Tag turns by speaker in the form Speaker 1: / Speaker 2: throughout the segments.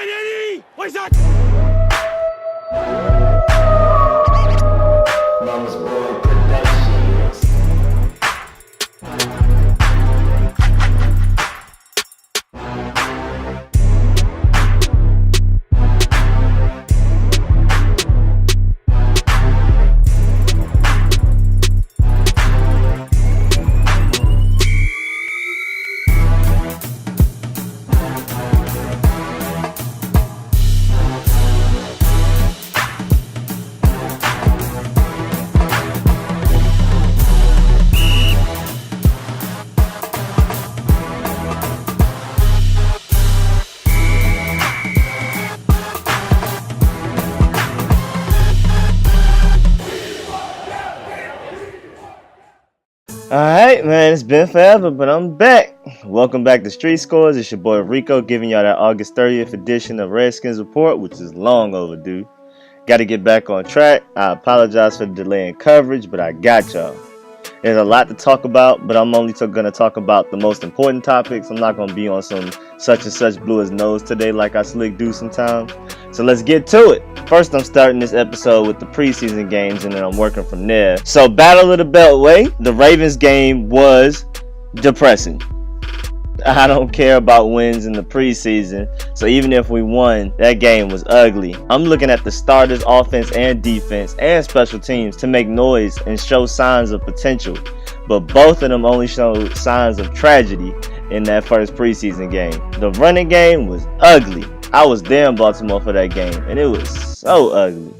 Speaker 1: Eddie! What's that?
Speaker 2: Mama's Boy Productions.
Speaker 3: Alright, man, it's been forever, but I'm back. Welcome back to Street Scores. It's your boy Rico giving y'all that August 30th edition of Redskins Report, which is long overdue. Got to get back on track. I apologize for the delay in coverage, but I got y'all. There's a lot to talk about, but I'm only going to talk about the most important topics. I'm not going to be on some such and such blue as nose today like I slick do sometimes. So let's get to it. First, I'm starting this episode with the preseason games, and then I'm working from there. So, Battle of the Beltway, the Ravens game was depressing. I don't care about wins in the preseason, so even if we won, that game was ugly. I'm looking at the starters, offense and defense, and special teams to make noise and show signs of potential, but both of them only showed signs of tragedy in that first preseason game. The running game was ugly. I was there in Baltimore for that game, and it was so ugly.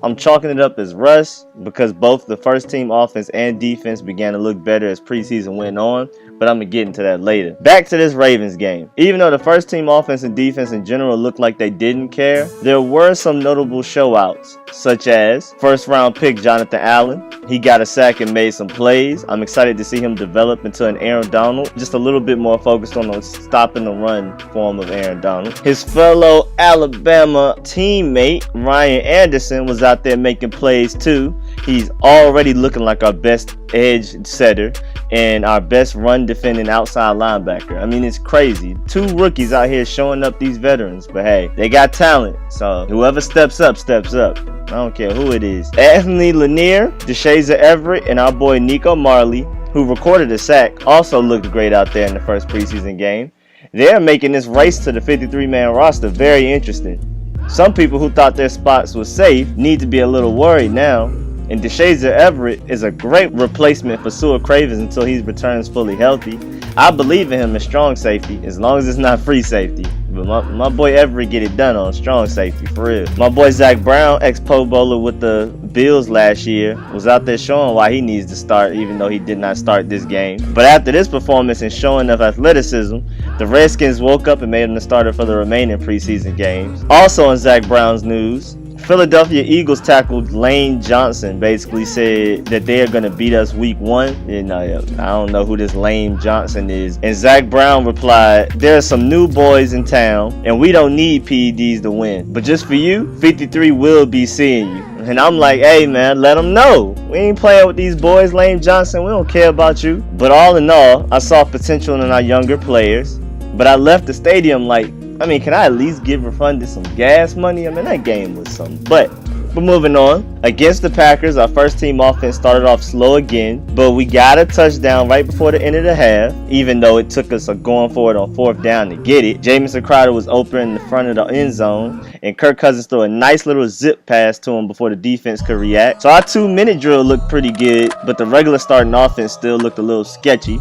Speaker 3: I'm chalking it up as rust because both the first team offense and defense began to look better as preseason went on, but I'm going to get into that later. Back to this Ravens game. Even though the first team offense and defense in general looked like they didn't care, there were some notable showouts, such as first round pick Jonathan Allen. He got a sack and made some plays. I'm excited to see him develop into an Aaron Donald, just a little bit more focused on the stopping the run form of Aaron Donald. His fellow Alabama teammate Ryan Anderson was out there making plays too. He's already looking like our best edge setter and our best run defending outside linebacker. I mean, it's crazy. Two rookies out here showing up these veterans, but hey, they got talent. So whoever steps up, steps up. I don't care who it is. Anthony Lanier, Deshazor Everett, and our boy Nico Marley, who recorded a sack, also looked great out there in the first preseason game. They're making this race to the 53-man roster very interesting. Some people who thought their spots were safe need to be a little worried now. And Deshazor Everett is a great replacement for Sewell Cravens until he returns fully healthy. I believe in him as strong safety, as long as it's not free safety. But my boy Everett get it done on strong safety, for real. My boy Zach Brown, ex-Pro Bowler with the Bills last year, was out there showing why he needs to start, even though he did not start this game. But after this performance and showing of athleticism, the Redskins woke up and made him the starter for the remaining preseason games. Also in Zach Brown's news, Philadelphia Eagles tackle Lane Johnson basically said that they are going to beat us week 1. And I don't know who this Lane Johnson is. And Zach Brown replied, there are some new boys in town, and we don't need PEDs to win. But just for you, 53 will be seeing you. And I'm like, hey man, let them know. We ain't playing with these boys, Lane Johnson. We don't care about you. But all in all, I saw potential in our younger players. But I left the stadium like, can I at least get refunded some gas money? That game was something. But moving on. Against the Packers, our first team offense started off slow again, but we got a touchdown right before the end of the half, even though it took us going for it on 4th down to get it. Jamison Crowder was open in the front of the end zone, and Kirk Cousins threw a nice little zip pass to him before the defense could react. So our 2-minute drill looked pretty good, but the regular starting offense still looked a little sketchy.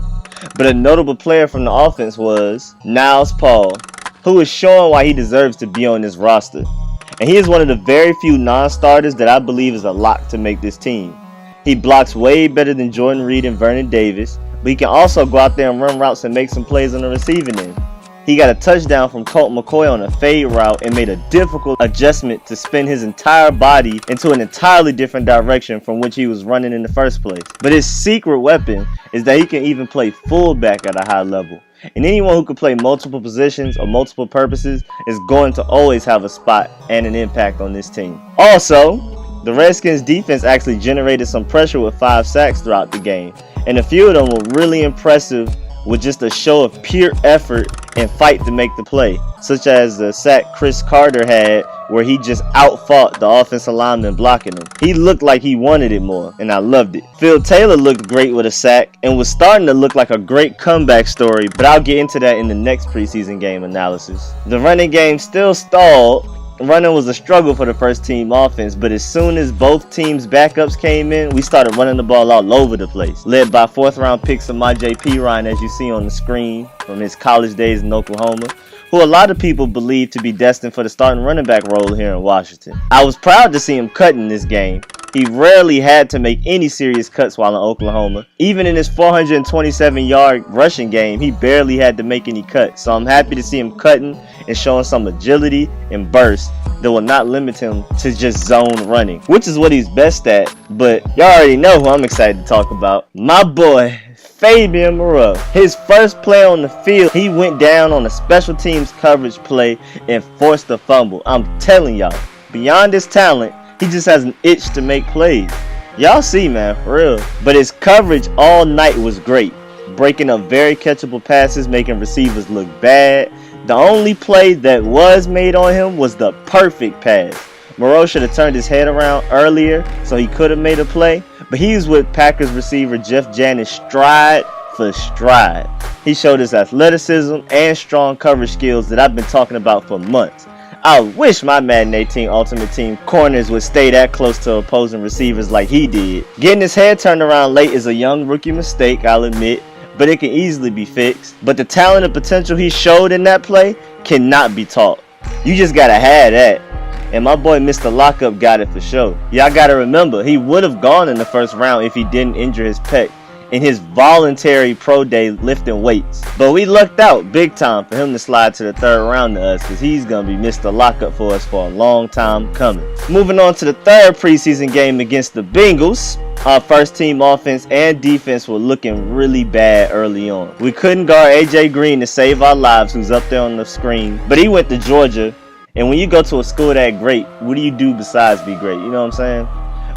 Speaker 3: But a notable player from the offense was Niles Paul, who is showing why he deserves to be on this roster. And he is one of the very few non-starters that I believe is a lock to make this team. He blocks way better than Jordan Reed and Vernon Davis, but he can also go out there and run routes and make some plays on the receiving end. He got a touchdown from Colt McCoy on a fade route and made a difficult adjustment to spin his entire body into an entirely different direction from which he was running in the first place. But his secret weapon is that he can even play fullback at a high level. And anyone who can play multiple positions or multiple purposes is going to always have a spot and an impact on this team. Also, the Redskins defense actually generated some pressure with 5 sacks throughout the game, and a few of them were really impressive with just a show of pure effort and fight to make the play, such as the sack Chris Carter had where he just outfought the offensive lineman blocking him. He looked like he wanted it more, and I loved it. Phil Taylor looked great with a sack and was starting to look like a great comeback story, but I'll get into that in the next preseason game analysis. The running game still stalled. Running was a struggle for the first team offense, but as soon as both teams' backups came in, we started running the ball all over the place. Led by 4th round pick Montae Nicholson, as you see on the screen from his college days in Oklahoma, who a lot of people believe to be destined for the starting running back role here in Washington. I was proud to see him cut in this game. He rarely had to make any serious cuts while in Oklahoma. Even in his 427-yard rushing game, he barely had to make any cuts. So I'm happy to see him cutting and showing some agility and burst that will not limit him to just zone running, which is what he's best at. But y'all already know who I'm excited to talk about. My boy, Fabian Moreau. His first play on the field, he went down on a special teams coverage play and forced a fumble. I'm telling y'all, beyond his talent, he just has an itch to make plays. Y'all see, man, for real. But his coverage all night was great, breaking up very catchable passes, making receivers look bad. The only play that was made on him was the perfect pass. Moreau should have turned his head around earlier so he could have made a play, but he was with Packers receiver Jeff Janis stride for stride. He showed his athleticism and strong coverage skills that I've been talking about for months. I wish my Madden 18 Ultimate Team corners would stay that close to opposing receivers like he did. Getting his head turned around late is a young rookie mistake, I'll admit, but it can easily be fixed. But the talent and potential he showed in that play cannot be taught. You just gotta have that. And my boy Mr. Lockup got it for sure. Y'all gotta remember, he would have gone in the first round if he didn't injure his pec in his voluntary pro day lifting weights. But we lucked out big time for him to slide to the 3rd round to us, because he's going to be Mr. Lockup for us for a long time coming. Moving on to the 3rd preseason game against the Bengals. Our first team offense and defense were looking really bad early on. We couldn't guard AJ Green to save our lives, who's up there on the screen, but he went to Georgia. And when you go to a school that great, what do you do besides be great? You know what I'm saying?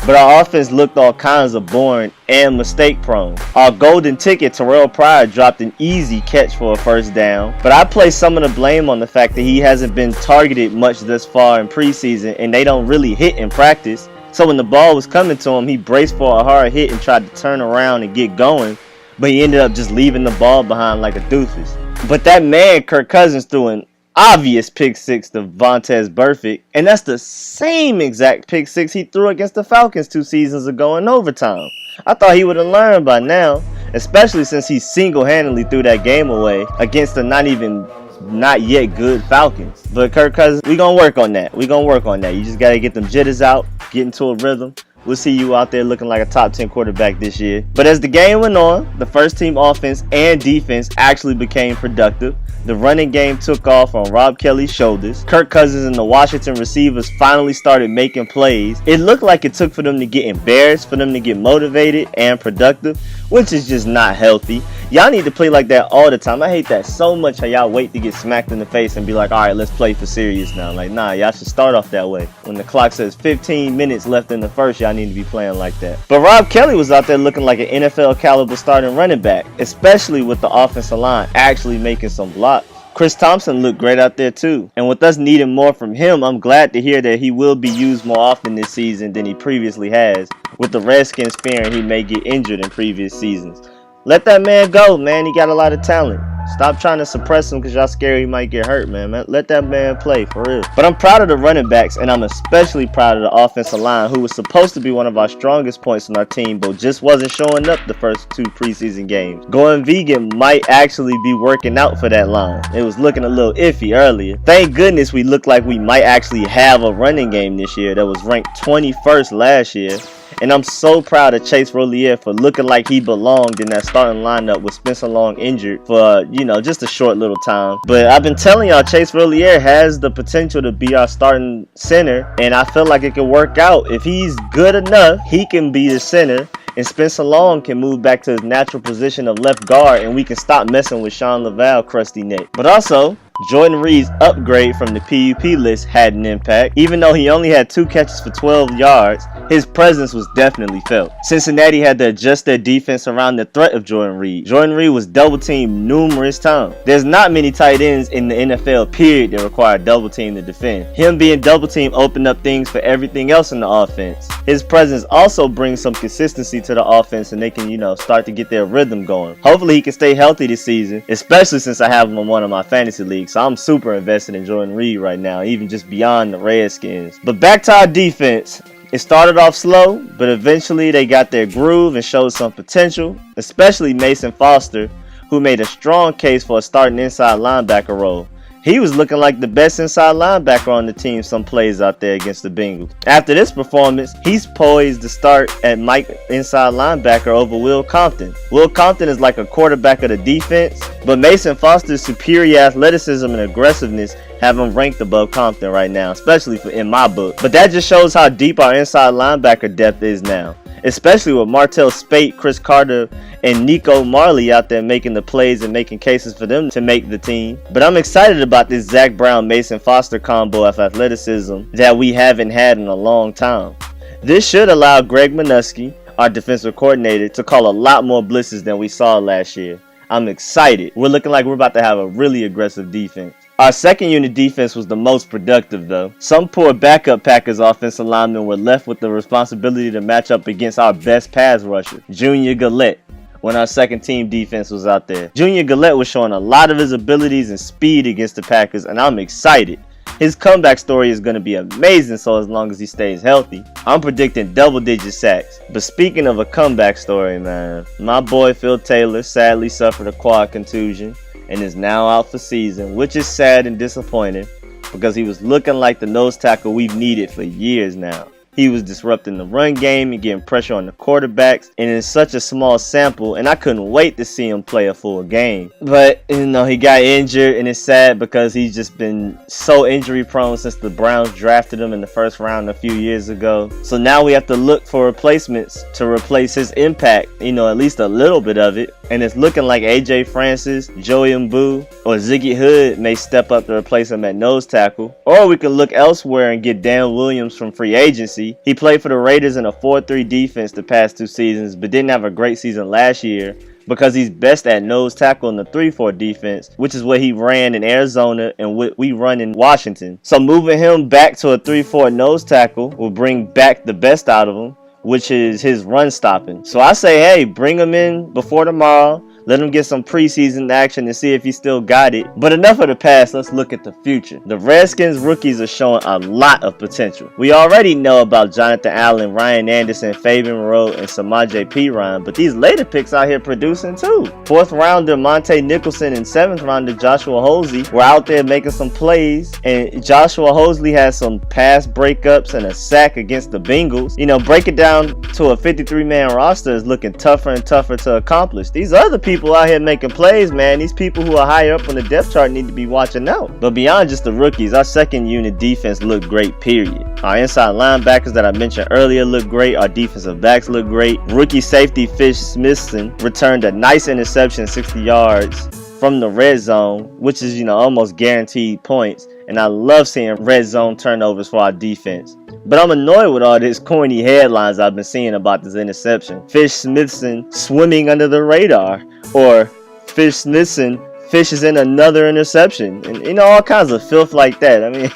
Speaker 3: But our offense looked all kinds of boring and mistake prone. Our golden ticket, Terrell Pryor, dropped an easy catch for a first down. But I place some of the blame on the fact that he hasn't been targeted much thus far in preseason, and they don't really hit in practice. So when the ball was coming to him, he braced for a hard hit and tried to turn around and get going. But he ended up just leaving the ball behind like a doofus. But that man, Kirk Cousins, threw an obvious pick six to Vontaze Burfict, and that's the same exact pick six he threw against the Falcons 2 seasons ago in overtime. I thought he would have learned by now, especially since he single-handedly threw that game away against the not yet good Falcons. But Kirk Cousins, we gonna work on that. You just gotta get them jitters out, get into a rhythm. We'll see you out there looking like a top 10 quarterback this year. But as the game went on, the first team offense and defense actually became productive. The running game took off on Rob Kelley's shoulders. Kirk Cousins and the Washington receivers finally started making plays. It looked like it took for them to get embarrassed, for them to get motivated and productive, which is just not healthy. Y'all need to play like that all the time. I hate that so much, how y'all wait to get smacked in the face and be like, all right, let's play for serious now. Like, nah, y'all should start off that way. When the clock says 15 minutes left in the first, y'all need to be playing like that. But Rob Kelley was out there looking like an NFL caliber starting running back, especially with the offensive line actually making some blocks. Chris Thompson looked great out there too. And with us needing more from him, I'm glad to hear that he will be used more often this season than he previously has, with the Redskins fearing he may get injured in previous seasons. Let that man go, man. He got a lot of talent. Stop trying to suppress him because y'all scared he might get hurt, man. Let that man play, for real. But I'm proud of the running backs, and I'm especially proud of the offensive line, who was supposed to be one of our strongest points in our team, but just wasn't showing up the first 2 preseason games. Going vegan might actually be working out for that line. It was looking a little iffy earlier. Thank goodness we look like we might actually have a running game this year that was ranked 21st last year. And I'm so proud of Chase Roullier for looking like he belonged in that starting lineup with Spencer Long injured for, just a short little time. But I've been telling y'all, Chase Roullier has the potential to be our starting center, and I feel like it can work out. If he's good enough, he can be the center, and Spencer Long can move back to his natural position of left guard, and we can stop messing with Sean Laval crusty neck. But also, Jordan Reed's upgrade from the PUP list had an impact. Even though he only had 2 catches for 12 yards, his presence was definitely felt. Cincinnati had to adjust their defense around the threat of Jordan Reed. Jordan Reed was double teamed numerous times. There's not many tight ends in the NFL period that require double team to defend. Him being double teamed opened up things for everything else in the offense. His presence also brings some consistency to the offense, and they can, start to get their rhythm going. Hopefully he can stay healthy this season, especially since I have him on one of my fantasy leagues. So I'm super invested in Jordan Reed right now, even just beyond the Redskins. But back to our defense. It started off slow, but eventually they got their groove and showed some potential, especially Mason Foster, who made a strong case for a starting inside linebacker role. He was looking like the best inside linebacker on the team some plays out there against the Bengals. After this performance, he's poised to start at Mike inside linebacker over Will Compton. Will Compton is like a quarterback of the defense, but Mason Foster's superior athleticism and aggressiveness have him ranked above Compton right now, especially in my book. But that just shows how deep our inside linebacker depth is now, especially with Martell Spate, Chris Carter, and Nico Marley out there making the plays and making cases for them to make the team. But I'm excited about this Zach Brown-Mason Foster combo of athleticism that we haven't had in a long time. This should allow Greg Minuski, our defensive coordinator, to call a lot more blitzes than we saw last year. I'm excited. We're looking like we're about to have a really aggressive defense. Our second unit defense was the most productive though. Some poor backup Packers offensive linemen were left with the responsibility to match up against our best pass rusher, Junior Gillette, when our second team defense was out there. Junior Gillette was showing a lot of his abilities and speed against the Packers, and I'm excited. His comeback story is going to be amazing, so as long as he stays healthy. I'm predicting double-digit sacks. But speaking of a comeback story, man, my boy Phil Taylor sadly suffered a quad contusion and is now out for season, which is sad and disappointing because he was looking like the nose tackle we've needed for years now. He was disrupting the run game and getting pressure on the quarterbacks, and in such a small sample, and I couldn't wait to see him play a full game. But, he got injured, and it's sad because he's just been so injury prone since the Browns drafted him in the first round a few years ago. So now we have to look for replacements to replace his impact, at least a little bit of it. And it's looking like AJ Francis, Joey Mbu, or Ziggy Hood may step up to replace him at nose tackle. Or we can look elsewhere and get Dan Williams from free agency. He played for the Raiders in a 4-3 defense the past 2 seasons, but didn't have a great season last year because he's best at nose tackle in the 3-4 defense, which is what he ran in Arizona and what we run in Washington. So moving him back to a 3-4 nose tackle will bring back the best out of him, which is his run stopping. So I say, hey, bring him in before tomorrow. Let him get some preseason action and see if he still got it. But enough of the past, let's look at the future. The Redskins rookies are showing a lot of potential. We already know about Jonathan Allen, Ryan Anderson, Fabian Moreau, and Samaje Perine, but these later picks out here producing too. 4th rounder Montae Nicholson and 7th rounder Joshua Hosley were out there making some plays, and Joshua Hosley has some pass breakups and a sack against the Bengals. Break it down to a 53-man roster is looking tougher and tougher to accomplish. These other people out here making plays, man. These people who are higher up on the depth chart need to be watching out. But beyond just the rookies, our second unit defense looked great, period. Our inside linebackers that I mentioned earlier look great. Our defensive backs look great. Rookie safety Fish Smithson returned a nice interception, 60 yards from the red zone, which is, almost guaranteed points. And I love seeing red zone turnovers for our defense. But I'm annoyed with all this corny headlines I've been seeing about this interception. Fish Smithson swimming under the radar, or Fish Smithson fishes in another interception, and all kinds of filth like that. I mean,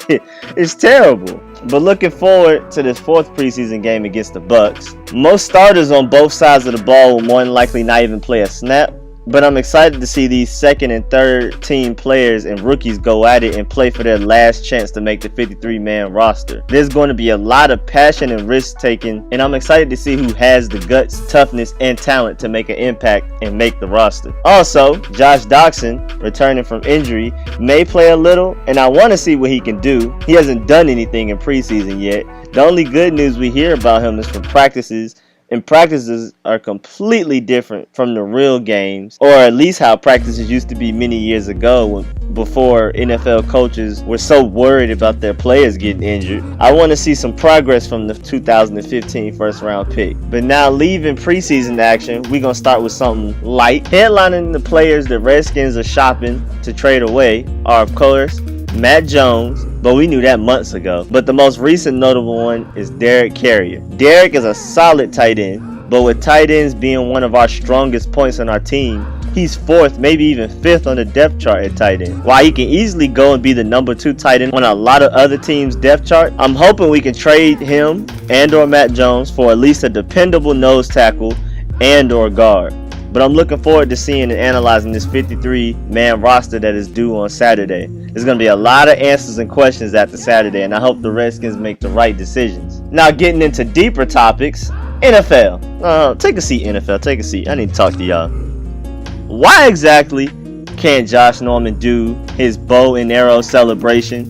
Speaker 3: it's terrible. But looking forward to this 4th preseason game against the Bucks. Most starters on both sides of the ball will more than likely not even play a snap. But I'm excited to see these second and third team players and rookies go at it and play for their last chance to make the 53-man roster. There's going to be a lot of passion and risk taking, and I'm excited to see who has the guts, toughness, and talent to make an impact and make the roster. Also, Josh Doctson, returning from injury, may play a little, and I want to see what he can do. He hasn't done anything in preseason yet. The only good news we hear about him is from practices And practices are completely different from the real games, or at least how practices used to be many years ago before NFL coaches were so worried about their players getting injured. I want to see some progress from the 2015 first round pick. But now leaving preseason action, we're going to start with something light. Headlining the players that Redskins are shopping to trade away are, of course, Matt Jones, but we knew that months ago. But the most recent notable one is Derek Carrier. Derek is a solid tight end, but with tight ends being one of our strongest points on our team, he's fourth, maybe even fifth on the depth chart at tight end. While he can easily go and be the number 2 tight end on a lot of other teams' depth chart, I'm hoping we can trade him and or Matt Jones for at least a dependable nose tackle and or guard. But I'm looking forward to seeing and analyzing this 53-man roster that is due on Saturday. There's going to be a lot of answers and questions after Saturday, and I hope the Redskins make the right decisions. Now getting into deeper topics, NFL. Take a seat, NFL. Take a seat. I need to talk to y'all. Why exactly can't Josh Norman do his bow and arrow celebration?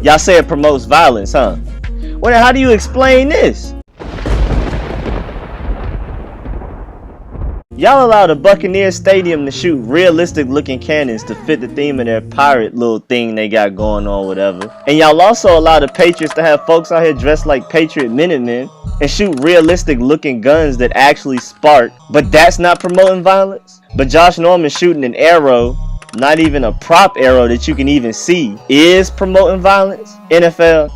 Speaker 3: Y'all say it promotes violence, huh? Well, how do you explain this? Y'all allow the Buccaneers Stadium to shoot realistic looking cannons to fit the theme of their pirate little thing they got going on, whatever. And y'all also allow the Patriots to have folks out here dressed like Patriot Minutemen and shoot realistic looking guns that actually spark. But that's not promoting violence? But Josh Norman shooting an arrow, not even a prop arrow that you can even see, is promoting violence? NFL,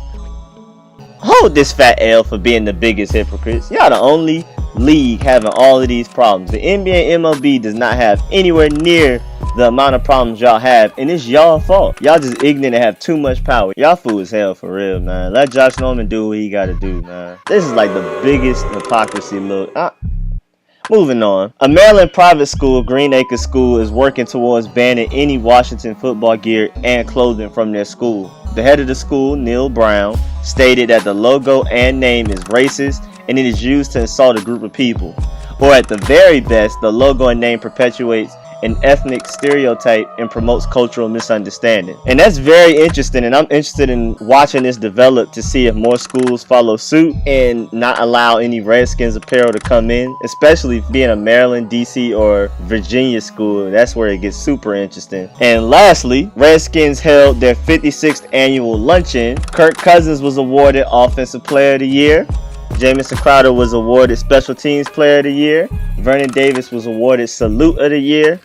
Speaker 3: hold this fat L for being the biggest hypocrites. Y'all the only league having all of these problems. The NBA and MLB does not have anywhere near the amount of problems y'all have, and it's y'all fault. Y'all just ignorant and have too much power. Y'all fool as hell for real, man. Let Josh Norman do what he gotta do, man. This is like the biggest hypocrisy look. Moving on. A Maryland private school, Green Acres School, is working towards banning any Washington football gear and clothing from their school. The head of the school, Neil Brown, stated that the logo and name is racist and it is used to insult a group of people. Or at the very best, the logo and name perpetuates an ethnic stereotype and promotes cultural misunderstanding. And that's very interesting, and I'm interested in watching this develop to see if more schools follow suit and not allow any Redskins apparel to come in, especially being a Maryland, DC, or Virginia school. That's where it gets super interesting. And lastly, Redskins held their 56th annual luncheon. Kirk Cousins was awarded Offensive Player of the Year. Jamison Crowder was awarded Special Teams Player of the Year. Vernon Davis was awarded Salute of the Year.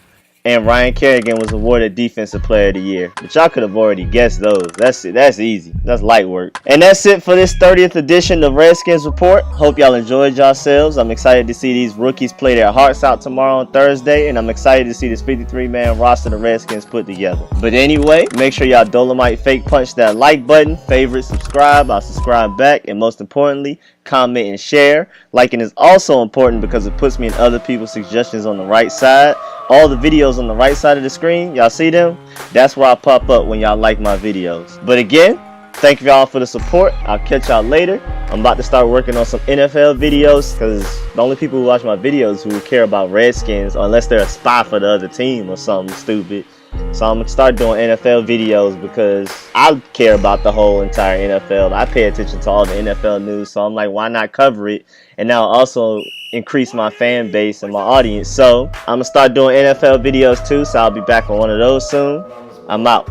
Speaker 3: And Ryan Kerrigan was awarded Defensive Player of the Year. But y'all could have already guessed those. That's it. That's easy. That's light work. And that's it for this 30th edition of Redskins Report. Hope y'all enjoyed yourselves. I'm excited to see these rookies play their hearts out tomorrow on Thursday. And I'm excited to see this 53-man roster the Redskins put together. But anyway, make sure y'all Dolemite fake punch that like button, favorite, subscribe. I'll subscribe back. And most importantly, comment and share. Liking is also important because it puts me in other people's suggestions on the right side. All the videos on the right side of the screen, y'all see them? That's where I pop up when y'all like my videos. But again, thank y'all for the support. I'll catch y'all later. I'm about to start working on some NFL videos because the only people who watch my videos who care about Redskins, unless they're a spy for the other team or something stupid. So I'm going to start doing NFL videos because I care about the whole entire NFL. I pay attention to all the NFL news, so I'm like, why not cover it? And now also increase my fan base and my audience. So I'm going to start doing NFL videos too, so I'll be back on one of those soon. I'm out.